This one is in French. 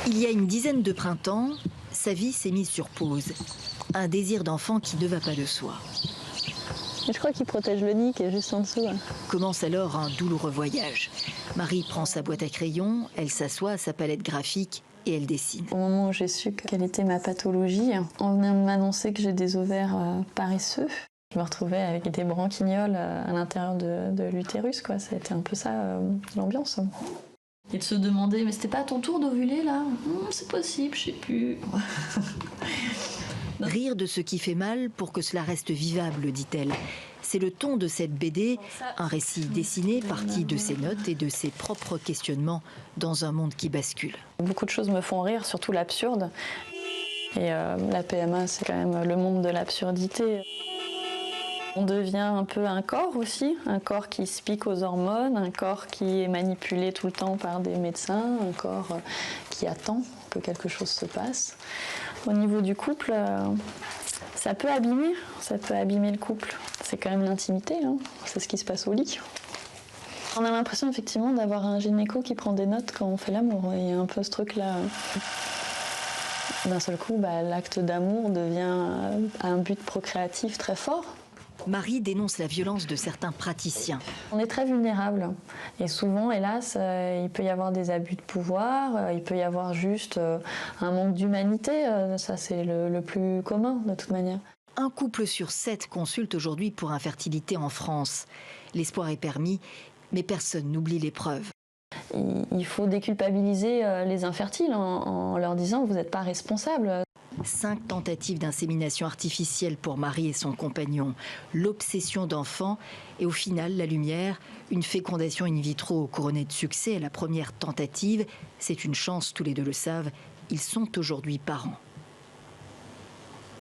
Il y a une dizaine de printemps, sa vie s'est mise sur pause. Un désir d'enfant qui ne va pas de soi. Mais je crois qu'il protège le nid qui est juste en dessous. Commence alors un douloureux voyage. Marie prend sa boîte à crayons, elle s'assoit à sa palette graphique et elle dessine. Au moment où j'ai su quelle était ma pathologie, on venait de m'annoncer que j'ai des ovaires paresseux. Je me retrouvais avec des branquignoles à l'intérieur de l'utérus, quoi. C'était un peu ça l'ambiance. Et de se demander, mais c'était pas à ton tour d'ovuler là? C'est possible, je sais plus. Rire de ce qui fait mal pour que cela reste vivable, dit-elle. C'est le ton de cette BD, un récit dessiné parti de ses notes et de ses propres questionnements dans un monde qui bascule. Beaucoup de choses me font rire, surtout l'absurde. Et la PMA, c'est quand même le monde de l'absurdité. On devient un peu un corps aussi, un corps qui se pique aux hormones, un corps qui est manipulé tout le temps par des médecins, un corps qui attend que quelque chose se passe. Au niveau du couple, ça peut abîmer le couple. C'est quand même l'intimité, hein. C'est ce qui se passe au lit. On a l'impression effectivement d'avoir un gynéco qui prend des notes quand on fait l'amour. Il y a un peu ce truc-là. D'un seul coup, l'acte d'amour devient un but procréatif très fort. Marie dénonce la violence de certains praticiens. On est très vulnérable et souvent, hélas, il peut y avoir des abus de pouvoir, il peut y avoir juste un manque d'humanité. Ça, c'est le plus commun de toute manière. Un couple sur 7 consulte aujourd'hui pour infertilité en France. L'espoir est permis, mais personne n'oublie l'épreuve. Il faut déculpabiliser les infertiles en leur disant que vous n'êtes pas responsables. 5 tentatives d'insémination artificielle pour Marie et son compagnon, l'obsession d'enfant et au final la lumière, une fécondation in vitro couronnée de succès à la première tentative. C'est une chance, tous les deux le savent, ils sont aujourd'hui parents.